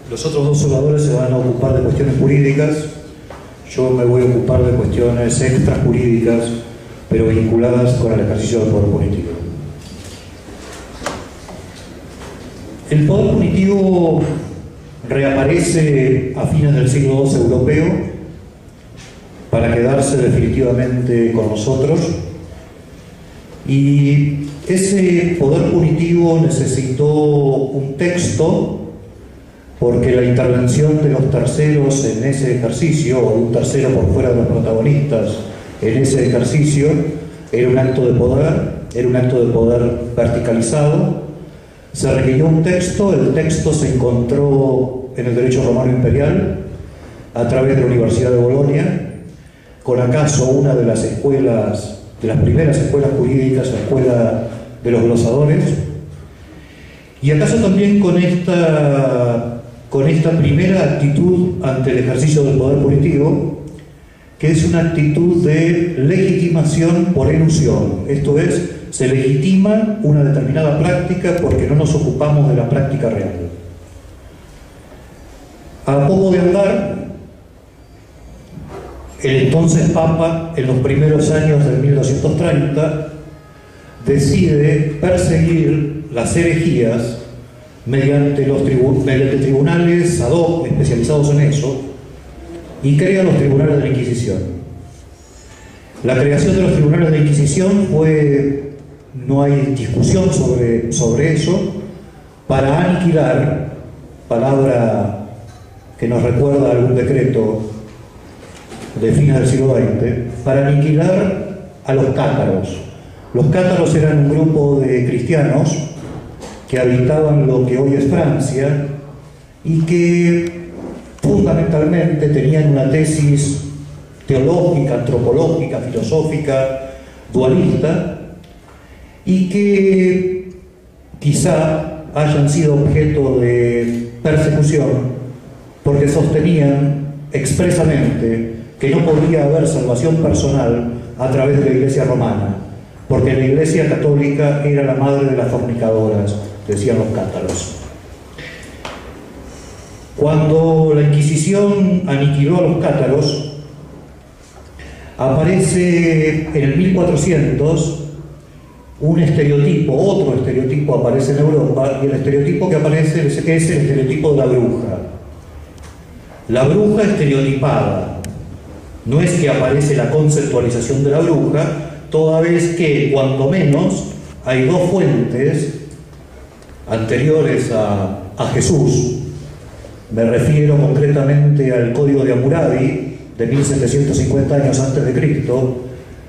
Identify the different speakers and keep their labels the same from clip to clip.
Speaker 1: Los otros dos oradores se van a ocupar de cuestiones jurídicas. Yo me voy a ocupar de cuestiones extrajurídicas, pero vinculadas con el ejercicio del poder punitivo. El poder punitivo reaparece a fines del siglo II europeo para quedarse definitivamente con nosotros, y ese poder punitivo necesitó un texto, porque la intervención de los terceros en ese ejercicio, o de un tercero por fuera de los protagonistas en ese ejercicio, era un acto de poder verticalizado. Se requirió un texto. El texto se encontró en el derecho romano imperial a través de la Universidad de Bolonia, con acaso una de las escuelas, de las primeras escuelas jurídicas, la escuela de los glosadores, y acaso también con esta primera actitud ante el ejercicio del poder punitivo, que es una actitud de legitimación por elusión. Esto es, se legitima una determinada práctica porque no nos ocupamos de la práctica real. A poco de andar, el entonces Papa, en los primeros años del 1230, decide perseguir las herejías mediante tribunales ad hoc especializados en eso, y crea los tribunales de la Inquisición. La creación de los tribunales de la Inquisición fue, no hay discusión sobre eso, para aniquilar, palabra que nos recuerda a algún decreto de fines del siglo XX, para aniquilar a los cátaros. Los cátaros eran un grupo de cristianos que habitaban lo que hoy es Francia y que fundamentalmente tenían una tesis teológica, antropológica, filosófica, dualista, y que quizá hayan sido objeto de persecución porque sostenían expresamente que no podía haber salvación personal a través de la Iglesia romana, porque la Iglesia católica era la madre de las fornicadoras, decían los cátaros. Cuando la Inquisición aniquiló a los cátaros, aparece en el 1400 un estereotipo, otro estereotipo aparece en Europa, y el estereotipo que aparece es el estereotipo de la bruja. La bruja estereotipada. No es que aparece la conceptualización de la bruja, toda vez que, cuando menos, hay dos fuentes anteriores a Jesús. Me refiero concretamente al Código de Hammurabi, de 1750 años antes de Cristo,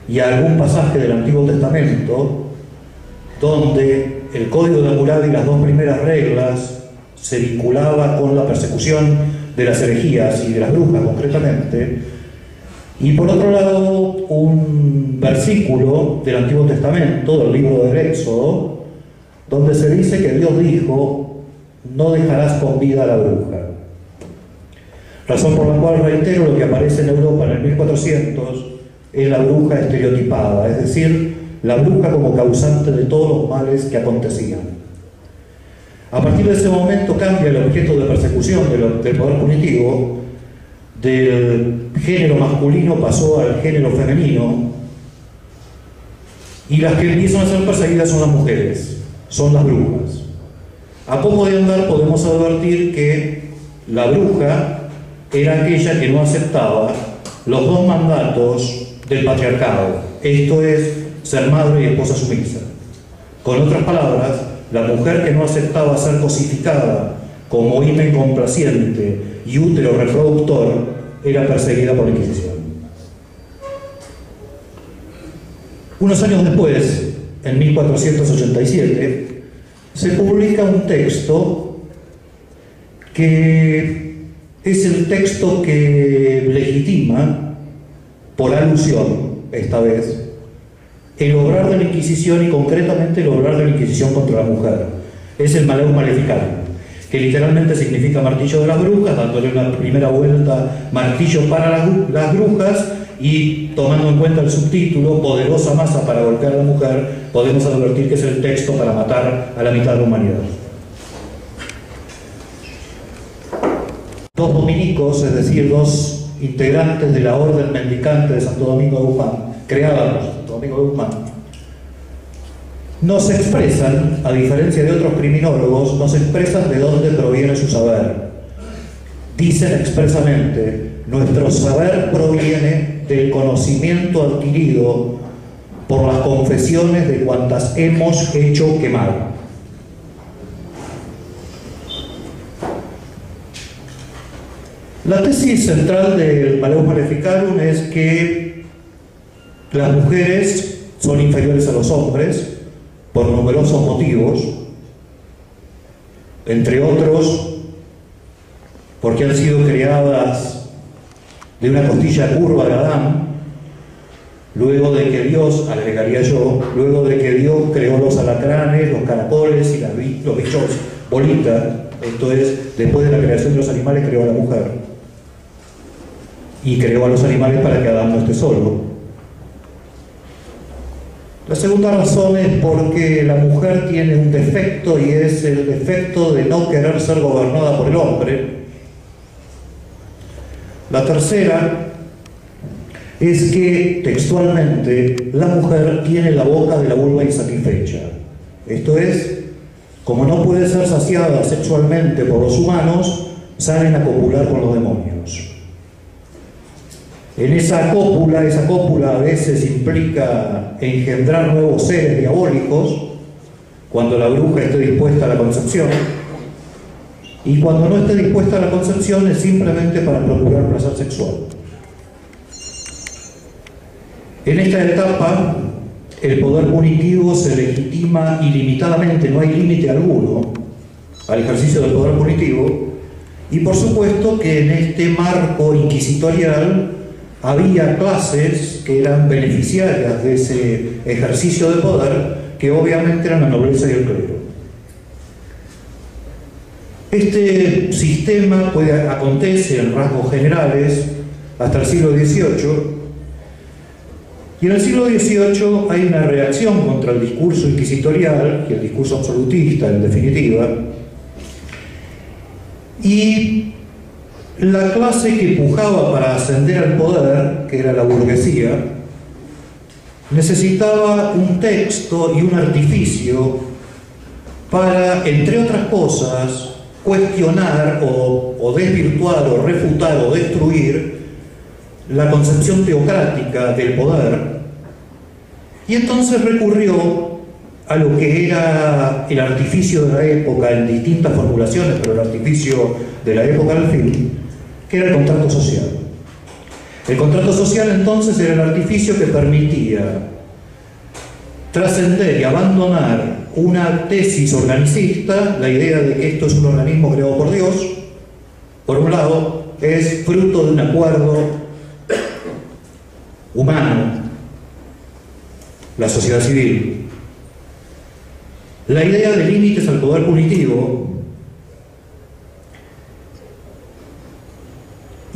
Speaker 1: y a algún pasaje del Antiguo Testamento, donde el Código de Hammurabi, las dos primeras reglas, se vinculaba con la persecución de las herejías y de las brujas concretamente. Y por otro lado, un versículo del Antiguo Testamento, del libro del Éxodo, donde se dice que Dios dijo: no dejarás con vida a la bruja. Razón por la cual, reitero, lo que aparece en Europa en el 1400 es la bruja estereotipada, es decir, la bruja como causante de todos los males que acontecían. A partir de ese momento cambia el objeto de persecución del poder punitivo. Del género masculino pasó al género femenino, y las que empiezan a ser perseguidas son las mujeres, son las brujas. A poco de andar podemos advertir que la bruja era aquella que no aceptaba los dos mandatos del patriarcado, esto es, ser madre y esposa sumisa. Con otras palabras, la mujer que no aceptaba ser cosificada como himen complaciente y útero reproductor era perseguida por la Inquisición. Unos años después, en 1487, se publica un texto que es el texto que legitima, por alusión esta vez, el obrar de la Inquisición, y concretamente el obrar de la Inquisición contra la mujer. Es el Malleus Maleficarum, que literalmente significa martillo de las brujas, dándole una primera vuelta martillo para las brujas, y tomando en cuenta el subtítulo poderosa masa para golpear a la mujer, podemos advertir que es el texto para matar a la mitad de la humanidad. dos dominicos, es decir, dos integrantes de la Orden Mendicante de Santo Domingo de Guzmán, creada por Santo Domingo de Guzmán, nos expresan, a diferencia de otros criminólogos, nos expresan de dónde proviene su saber. Dicen expresamente: nuestro saber proviene del conocimiento adquirido por las confesiones de cuantas hemos hecho quemar. La tesis central del Malleus Maleficarum es que las mujeres son inferiores a los hombres por numerosos motivos, entre otros porque han sido creadas de una costilla curva de Adán, luego de que Dios, agregaría yo, luego de que Dios creó los alacranes, los caracoles y los bichos bolita, esto es, después de la creación de los animales creó a la mujer y creó a los animales para que Adán no esté solo. La segunda razón es porque la mujer tiene un defecto, y es el defecto de no querer ser gobernada por el hombre. La tercera es que, textualmente, la mujer tiene la boca de la vulva insatisfecha. Esto es, como no puede ser saciada sexualmente por los humanos, salen a copular con los demonios. En esa cópula a veces implica engendrar nuevos seres diabólicos, cuando la bruja esté dispuesta a la concepción, y cuando no esté dispuesta a la concepción es simplemente para procurar placer sexual. En esta etapa, el poder punitivo se legitima ilimitadamente, no hay límite alguno al ejercicio del poder punitivo, y por supuesto que en este marco inquisitorial había clases que eran beneficiarias de ese ejercicio de poder, que obviamente eran la nobleza y el clero. Este sistema acontece en rasgos generales hasta el siglo XVIII, y en el siglo XVIII hay una reacción contra el discurso inquisitorial y el discurso absolutista, en definitiva, y la clase que pujaba para ascender al poder, que era la burguesía, necesitaba un texto y un artificio para, entre otras cosas, cuestionar o desvirtuar o refutar o destruir la concepción teocrática del poder, y entonces recurrió a lo que era el artificio de la época en distintas formulaciones, pero el artificio de la época al fin, que era el contrato social. El contrato social entonces era el artificio que permitía trascender y abandonar una tesis organicista, la idea de que esto es un organismo creado por Dios, por un lado, es fruto de un acuerdo humano, la sociedad civil. La idea de límites al poder punitivo,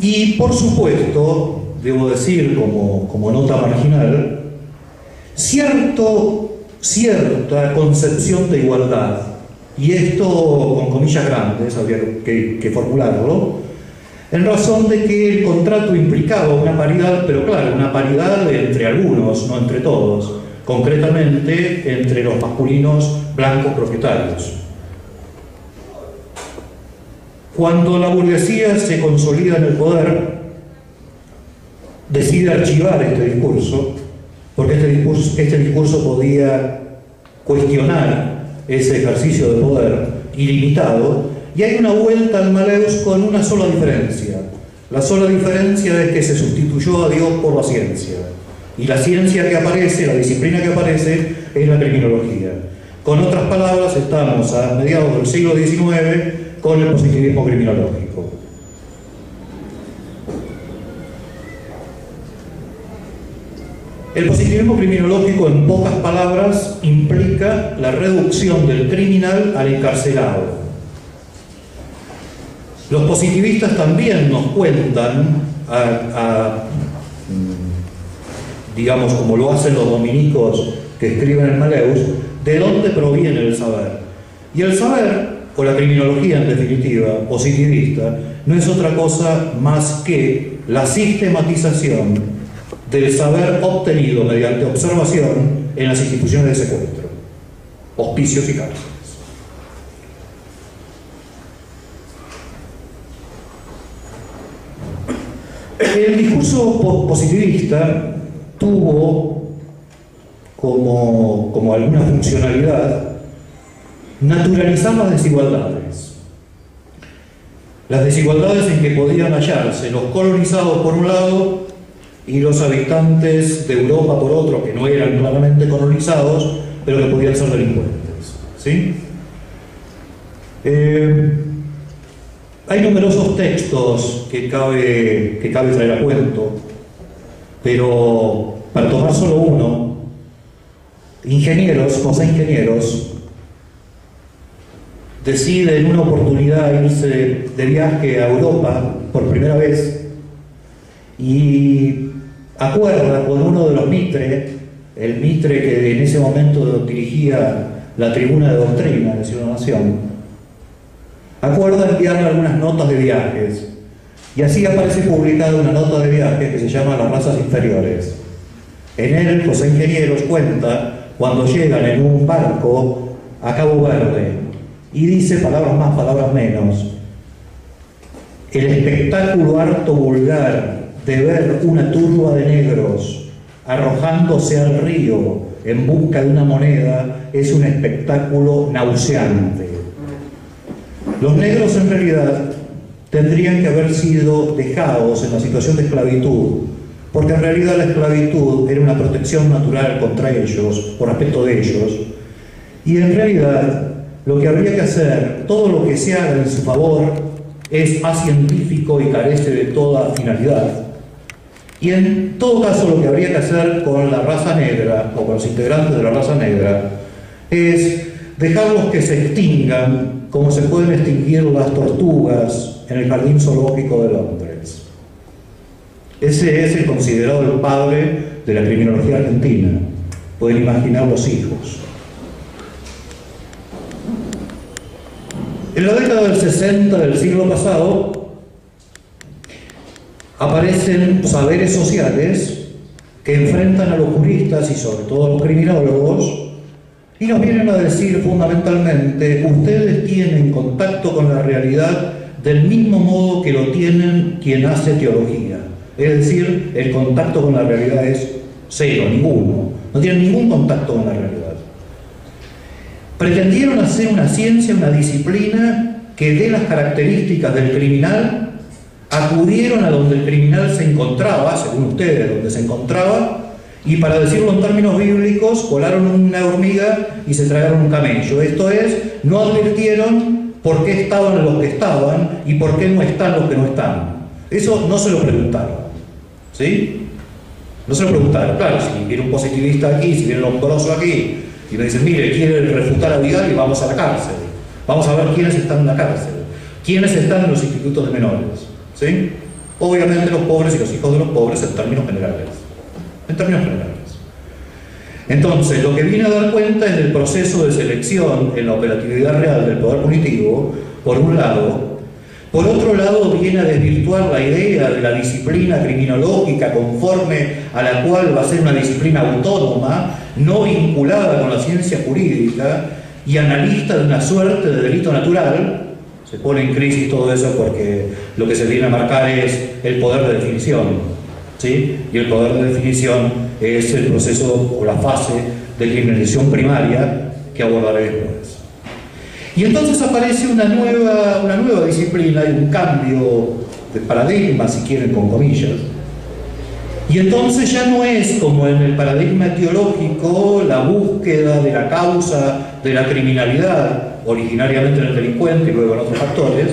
Speaker 1: y por supuesto, debo decir como nota marginal, cierta concepción de igualdad, y esto con comillas grandes, habría que formularlo, en razón de que el contrato implicaba una paridad, pero claro, una paridad entre algunos, no entre todos, concretamente entre los masculinos blancos propietarios. Cuando la burguesía se consolida en el poder, decide archivar este discurso, porque este discurso podía cuestionar ese ejercicio de poder ilimitado, y hay una vuelta al Malleus con una sola diferencia. La sola diferencia es que se sustituyó a Dios por la ciencia, y la ciencia que aparece, la disciplina que aparece, es la criminología. Con otras palabras, estamos a mediados del siglo XIX con el positivismo criminológico. El positivismo criminológico, en pocas palabras, implica la reducción del criminal al encarcelado. Los positivistas también nos cuentan, digamos como lo hacen los dominicos que escriben el Malleus, de dónde proviene el saber. Y el saber o la criminología en definitiva, positivista, no es otra cosa más que la sistematización del saber obtenido mediante observación en las instituciones de secuestro, hospicios y cárceles. El discurso positivista tuvo como alguna funcionalidad naturalizar las desigualdades. Las desigualdades en que podían hallarse los colonizados por un lado y los habitantes de Europa por otro, que no eran claramente colonizados, pero que podían ser delincuentes. ¿Sí? Hay numerosos textos que cabe traer a cuento, pero para tomar solo uno, José Ingenieros, decide en una oportunidad irse de viaje a Europa por primera vez y acuerda con uno de los Mitre, el Mitre que en ese momento dirigía la tribuna de doctrina de Ciudad Nación, acuerda enviarle algunas notas de viajes y así aparece publicada una nota de viaje que se llama Las razas inferiores. En él José Ingenieros cuenta cuando llegan en un barco a Cabo Verde y dice, palabras más, palabras menos, el espectáculo harto vulgar de ver una turba de negros arrojándose al río en busca de una moneda es un espectáculo nauseante. Los negros en realidad tendrían que haber sido dejados en la situación de esclavitud, porque en realidad la esclavitud era una protección natural contra ellos, por respecto de ellos, y en realidad lo que habría que hacer, todo lo que se haga en su favor, es acientífico y carece de toda finalidad. Y en todo caso lo que habría que hacer con la raza negra, o con los integrantes de la raza negra, es dejarlos que se extingan como se pueden extinguir las tortugas en el Jardín Zoológico de Londres. Ese es el considerado el padre de la criminología argentina. Pueden imaginar los hijos. En la década del 60 del siglo pasado aparecen saberes sociales que enfrentan a los juristas y sobre todo a los criminólogos y nos vienen a decir fundamentalmente: ustedes tienen contacto con la realidad del mismo modo que lo tienen quien hace teología. Es decir, el contacto con la realidad es cero, ninguno. No tienen ningún contacto con la realidad. Pretendieron hacer una ciencia, una disciplina que dé las características del criminal, acudieron a donde el criminal se encontraba, según ustedes, donde se encontraba, y para decirlo en términos bíblicos, colaron una hormiga y se tragaron un camello. Esto es, no advirtieron por qué estaban los que estaban y por qué no están los que no están. Eso no se lo preguntaron. ¿Sí? No se lo preguntaron. Claro, si viene un positivista aquí, si viene un Lombroso aquí, y me dicen, mire, quiere refutar a Vidal y vamos a la cárcel. Vamos a ver quiénes están en la cárcel, quiénes están en los institutos de menores. ¿Sí? Obviamente los pobres y los hijos de los pobres en términos generales. En términos generales. Entonces, lo que viene a dar cuenta es del proceso de selección en la operatividad real del poder punitivo, por un lado. Por otro lado, viene a desvirtuar la idea de la disciplina criminológica conforme a la cual va a ser una disciplina autónoma, no vinculada con la ciencia jurídica y analista de una suerte de delito natural. Se pone en crisis todo eso porque lo que se viene a marcar es el poder de definición, ¿sí? Y el poder de definición es el proceso o la fase de criminalización primaria que abordaré después. Y entonces aparece una nueva disciplina y un cambio de paradigma, si quieren, con comillas. Y entonces ya no es como en el paradigma etiológico la búsqueda de la causa de la criminalidad, originariamente en el delincuente y luego en otros factores,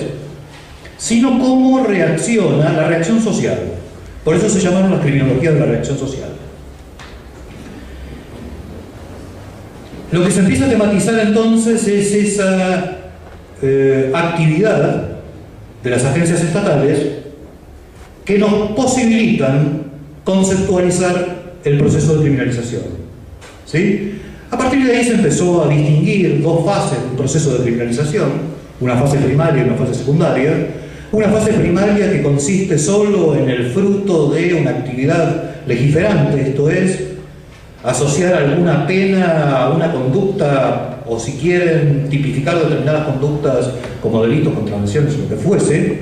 Speaker 1: sino cómo reacciona la reacción social. Por eso se llamaron las criminologías de la reacción social. Lo que se empieza a tematizar entonces es esa actividad de las agencias estatales que nos posibilitan conceptualizar el proceso de criminalización. ¿Sí? A partir de ahí se empezó a distinguir dos fases del proceso de criminalización. una fase primaria y una fase secundaria. Una fase primaria que consiste solo en el fruto de una actividad legiferante, esto es, asociar alguna pena a una conducta, o si quieren, tipificar determinadas conductas como delitos, contravenciones o lo que fuese,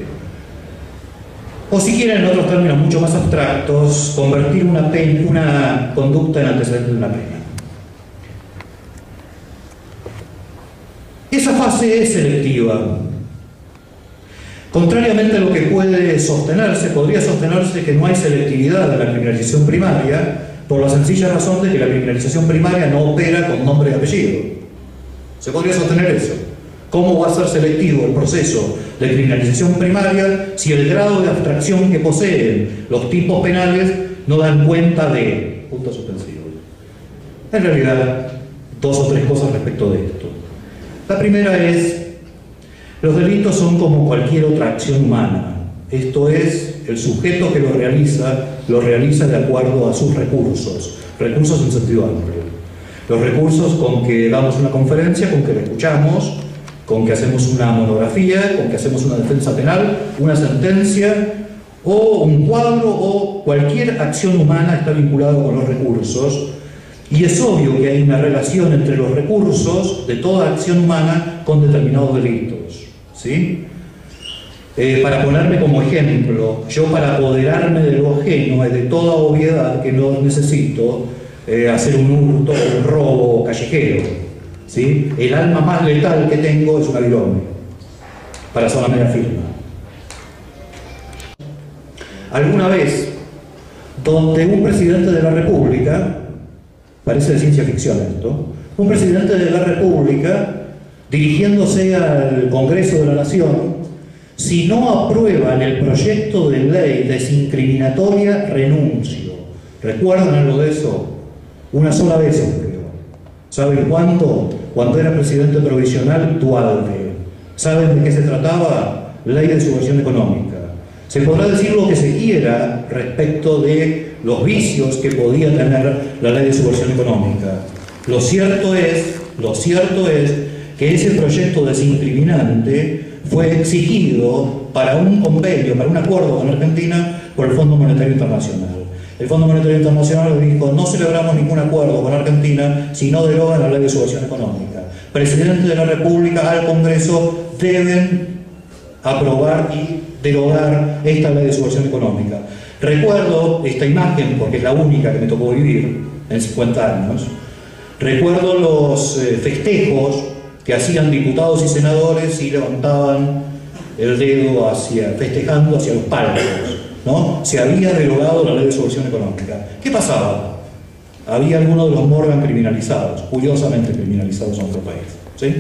Speaker 1: o si quieren, en otros términos mucho más abstractos, convertir una conducta en antecedente de una pena. Esa fase es selectiva. Contrariamente a lo que puede sostenerse, podría sostenerse que no hay selectividad en la criminalización primaria, por la sencilla razón de que la criminalización primaria no opera con nombre y apellido. Se podría sostener eso. ¿Cómo va a ser selectivo el proceso de criminalización primaria si el grado de abstracción que poseen los tipos penales no dan cuenta de puntos suspensivos? En realidad, dos o tres cosas respecto de esto. La primera es, los delitos son como cualquier otra acción humana. Esto es, el sujeto que lo realiza de acuerdo a sus recursos. Recursos en sentido amplio. Los recursos con que damos una conferencia, con que la escuchamos, con que hacemos una monografía, con que hacemos una defensa penal, una sentencia, o un cuadro, o cualquier acción humana está vinculada con los recursos. Y es obvio que hay una relación entre los recursos de toda acción humana con determinados delitos, ¿sí? Para ponerme como ejemplo, yo para apoderarme de lo ajeno es de toda obviedad que no necesito hacer un hurto o un robo callejero, ¿sí? El arma más letal que tengo es una virome, para hacer la mera firma. Alguna vez, donde un presidente de la República, parece de ciencia ficción esto, un presidente de la República, dirigiéndose al Congreso de la Nación, si no aprueban el proyecto de ley desincriminatoria, renuncio. ¿Recuerdan algo de eso? Una sola vez ocurrió. ¿Saben cuándo? Cuando era presidente provisional Dualde. ¿Saben de qué se trataba? Ley de subversión económica. Se podrá decir lo que se quiera respecto de los vicios que podía tener la ley de subversión económica. Lo cierto es que ese proyecto desincriminante fue exigido para un convenio, para un acuerdo con Argentina por el Fondo Monetario Internacional. El Fondo Monetario Internacional dijo: no celebramos ningún acuerdo con Argentina si no derogan la ley de subversión económica. Presidente de la República, al Congreso, deben aprobar y derogar esta ley de subversión económica. Recuerdo esta imagen porque es la única que me tocó vivir en 50 años. Recuerdo los festejos que hacían diputados y senadores y levantaban el dedo festejando hacia los palcos, ¿no? Se había derogado la ley de subversión económica. ¿Qué pasaba? Había algunos de los Morgan criminalizados, curiosamente criminalizados en otro país, ¿sí?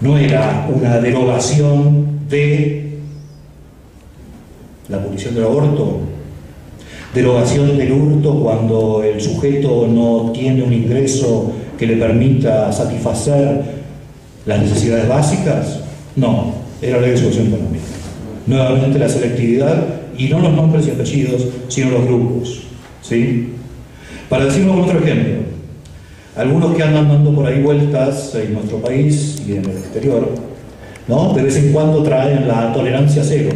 Speaker 1: No era una derogación de la abolición del aborto, derogación del hurto cuando el sujeto no tiene un ingreso que le permita satisfacer las necesidades básicas. No, era la ley de subversión económica. Nuevamente la selectividad, y no los nombres y apellidos, sino los grupos, ¿sí? Para decirlo con otro ejemplo, algunos que andan dando por ahí vueltas en nuestro país y en el exterior, ¿no? De vez en cuando traen la tolerancia cero,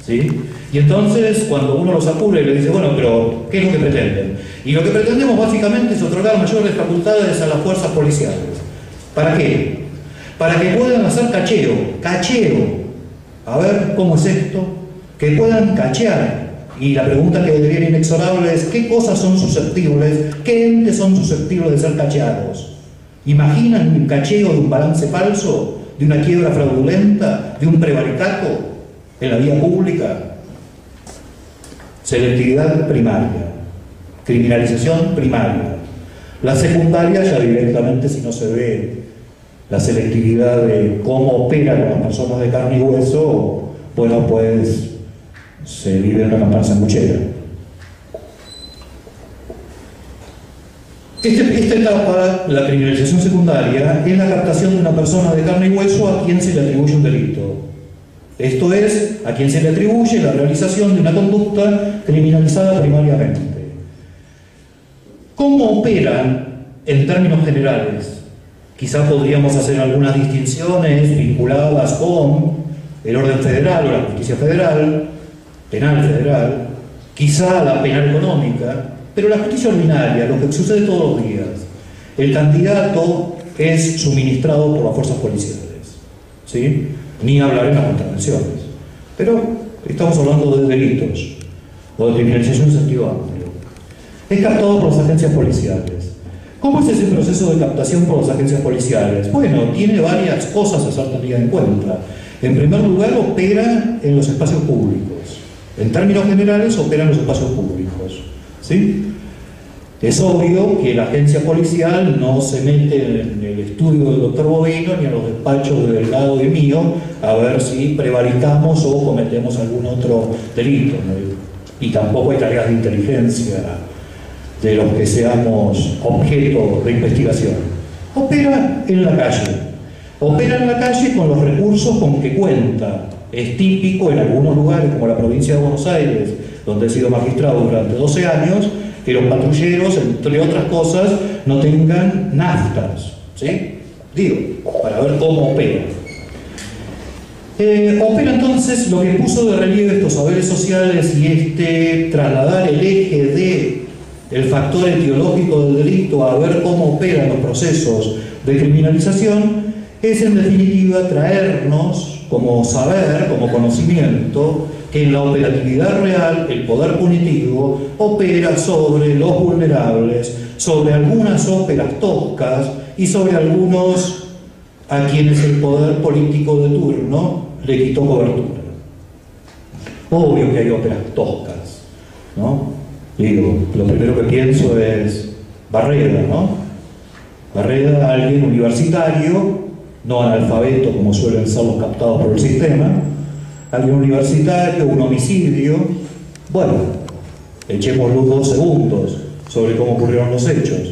Speaker 1: ¿sí? Y entonces, cuando uno los apura y le dice: bueno, pero ¿qué es lo que pretenden? Y lo que pretendemos básicamente es otorgar mayores facultades a las fuerzas policiales. ¿Para qué? Para que puedan hacer cacheo. A ver, ¿cómo es esto? Que puedan cachear. Y la pregunta que debería ir inexorable es: ¿qué cosas son susceptibles? ¿Qué entes son susceptibles de ser cacheados? ¿Imaginan un cacheo de un balance falso? ¿De una quiebra fraudulenta? ¿De un prevaricato en la vía pública? Selectividad primaria, criminalización primaria. La secundaria ya directamente, si no se ve la selectividad de cómo operan las personas de carne y hueso, bueno, pues se vive una campana sanguchera. Esta etapa, la criminalización secundaria, es la captación de una persona de carne y hueso a quien se le atribuye un delito. Esto es, a quien se le atribuye la realización de una conducta criminalizada primariamente. ¿Cómo operan, en términos generales, Quizá podríamos hacer algunas distinciones vinculadas con el orden federal o la justicia federal, penal federal, quizá la penal económica, pero la justicia ordinaria, lo que sucede todos los días. El candidato es suministrado por las fuerzas policiales, ¿sí? Ni hablar en las contravenciones. Pero estamos hablando de delitos o de criminalización en sentido amplio. Es captado por las agencias policiales. ¿Cómo es ese proceso de captación por las agencias policiales? Bueno, tiene varias cosas a ser tenidas en cuenta. En primer lugar, opera en los espacios públicos. En términos generales, opera en los espacios públicos, ¿sí? Es obvio que la agencia policial no se mete en el estudio del doctor Bovino ni en los despachos de Delgado y mío a ver si prevaricamos o cometemos algún otro delito, ¿no? Y tampoco hay tareas de inteligencia de los que seamos objeto de investigación. Opera en la calle. Opera en la calle con los recursos con que cuenta. Es típico en algunos lugares, como la provincia de Buenos Aires, donde he sido magistrado durante 12 años, que los patrulleros, entre otras cosas, no tengan naftas, ¿sí? Digo, para ver cómo opera. Opera entonces lo que puso de relieve estos saberes sociales y trasladar el eje de el factor etiológico del delito a ver cómo operan los procesos de criminalización, es en definitiva traernos como saber, como conocimiento, que en la operatividad real el poder punitivo opera sobre los vulnerables, sobre algunas óperas toscas y sobre algunos a quienes el poder político de turno le quitó cobertura. Obvio que hay óperas toscas, ¿no? Digo, lo primero que pienso es Barreda, ¿no? Barreda, alguien universitario, no analfabeto como suelen ser los captados por el sistema, alguien universitario, un homicidio. Bueno, echemos luz 2 segundos sobre cómo ocurrieron los hechos.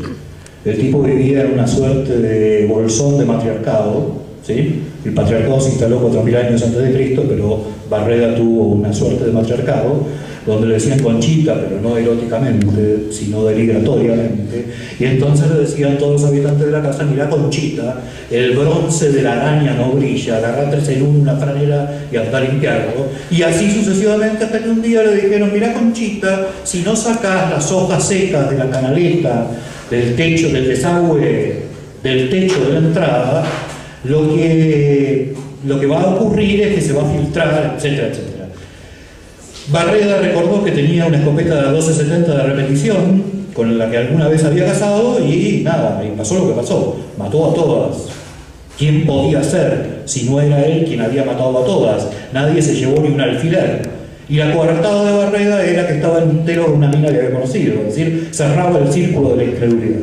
Speaker 1: El tipo vivía en una suerte de bolsón de matriarcado, ¿sí? El patriarcado se instaló 4000 años antes de Cristo, pero Barreda tuvo una suerte de matriarcado, donde le decían Conchita, pero no eróticamente, sino denigratoriamente, y entonces le decían todos los habitantes de la casa: mirá Conchita, el bronce de la araña no brilla, agarrá 3 en 1 una franela y anda a limpiarlo, y así sucesivamente, hasta que un día le dijeron: mirá Conchita, si no sacás las hojas secas de la canaleta, del techo, del desagüe, del techo de la entrada, lo que va a ocurrir es que se va a filtrar, etcétera, etcétera. Barreda recordó que tenía una escopeta de 1270 de repetición, con la que alguna vez había cazado, y nada, y pasó lo que pasó, mató a todas. ¿Quién podía ser si no era él quien había matado a todas? Nadie se llevó ni un alfiler. Y la coartada de Barreda era que estaba en un telo de una mina que había conocido, es decir, cerraba el círculo de la incredulidad.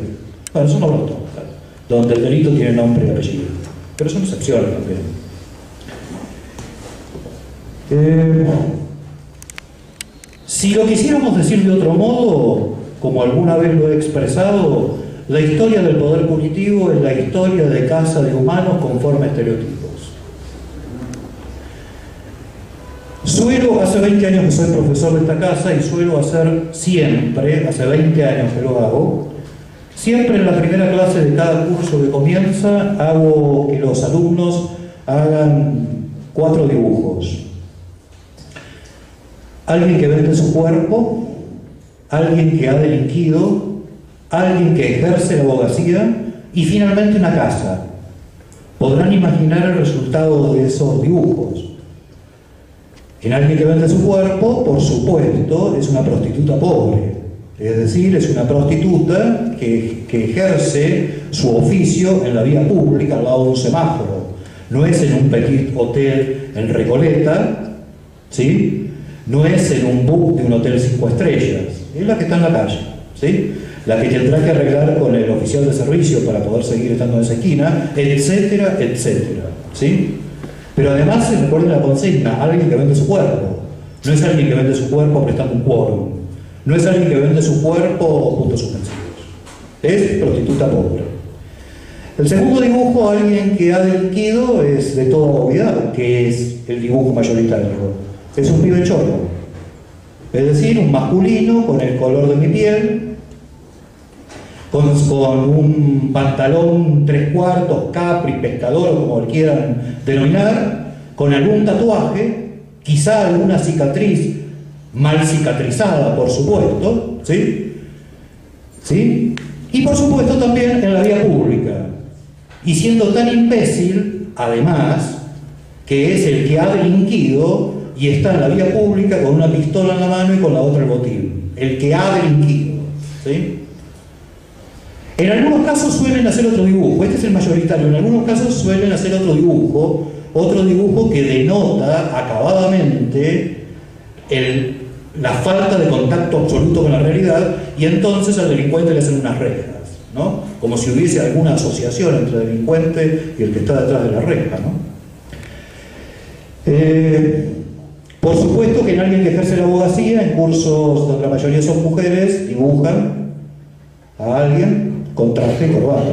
Speaker 1: Bueno, eso no lo toca, donde el delito tiene nombre y apellido, pero son excepciones también. Si lo quisiéramos decir de otro modo, como alguna vez lo he expresado, la historia del poder punitivo es la historia de caza de humanos conforme a estereotipos. Suelo, hace 20 años que soy profesor de esta casa, y suelo hacer siempre, hace 20 años que lo hago, siempre en la primera clase de cada curso que comienza, hago que los alumnos hagan 4 dibujos. Alguien que vende su cuerpo, alguien que ha delinquido, alguien que ejerce la abogacía y finalmente una casa. Podrán imaginar el resultado de esos dibujos. En alguien que vende su cuerpo, por supuesto, es una prostituta pobre. Es decir, es una prostituta que ejerce su oficio en la vía pública al lado de un semáforo. No es en un petit hotel en Recoleta, ¿sí? No es en un book de un hotel 5 estrellas, es la que está en la calle, ¿sí? La que tendrá que arreglar con el oficial de servicio para poder seguir estando en esa esquina, etcétera, etcétera, ¿sí? Pero además, se recuerda la consigna: alguien que vende su cuerpo. No es alguien que vende su cuerpo prestando un quórum, no es alguien que vende su cuerpo puntos suspensivos, es prostituta pobre. El segundo dibujo, alguien que ha delinquido, es de toda obviedad, que es el dibujo mayoritario. Es un pibe chorro, es decir, un masculino con el color de mi piel, con un pantalón 3/4, capri, pescador, o como lo quieran denominar, con algún tatuaje, quizá alguna cicatriz mal cicatrizada, por supuesto, ¿sí? ¿Sí? Y por supuesto también en la vía pública, y siendo tan imbécil, además, que es el que ha delinquido y está en la vía pública con una pistola en la mano y con la otra el botín. El que ha delinquido, ¿sí? En algunos casos suelen hacer otro dibujo, este es el mayoritario, en algunos casos suelen hacer otro dibujo que denota acabadamente la falta de contacto absoluto con la realidad, y entonces al delincuente le hacen unas rejas, ¿no? Como si hubiese alguna asociación entre el delincuente y el que está detrás de la reja, ¿no? Por supuesto que en alguien que ejerce la abogacía, en cursos donde la mayoría son mujeres, dibujan a alguien con traje y corbata.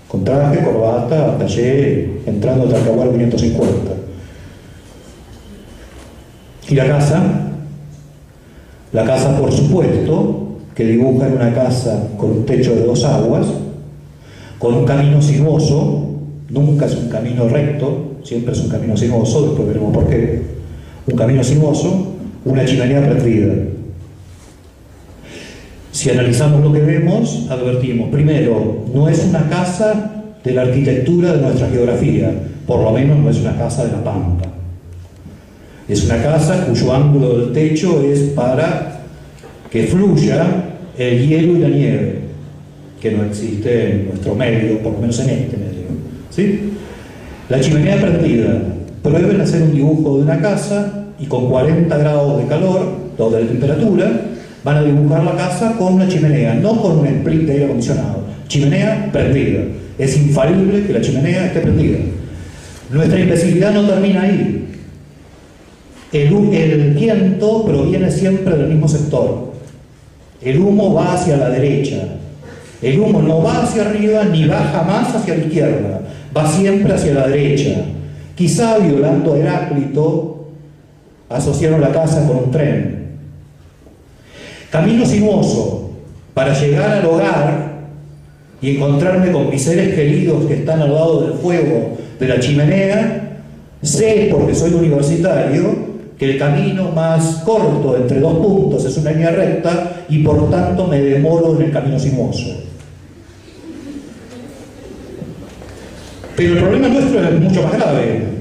Speaker 1: Con traje, corbata, taller, entrando a Talcahuano 550. Y la casa por supuesto, que dibuja en una casa con un techo de 2 aguas, con un camino sinuoso, nunca es un camino recto, siempre es un camino sinuoso, después veremos por qué. Un camino sinuoso, una chimenea prendida. Si analizamos lo que vemos, advertimos, primero, no es una casa de la arquitectura de nuestra geografía, por lo menos no es una casa de la Pampa. Es una casa cuyo ángulo del techo es para que fluya el hielo y la nieve, que no existe en nuestro medio, por lo menos en este medio, ¿sí? La chimenea prendida. Prueben hacer un dibujo de una casa y con 40 grados de calor o de temperatura van a dibujar la casa con una chimenea, no con un split de aire acondicionado. Chimenea prendida. Es infalible que la chimenea esté prendida. Nuestra imbecilidad no termina ahí. El viento proviene siempre del mismo sector. El humo va hacia la derecha. El humo no va hacia arriba ni va jamás hacia la izquierda. Va siempre hacia la derecha. Quizá, violando a Heráclito, asociaron la casa con un tren. Camino sinuoso para llegar al hogar y encontrarme con mis seres queridos que están al lado del fuego de la chimenea. Sé, porque soy universitario, que el camino más corto entre 2 puntos es una línea recta y por tanto me demoro en el camino sinuoso. Pero el problema nuestro es mucho más grave.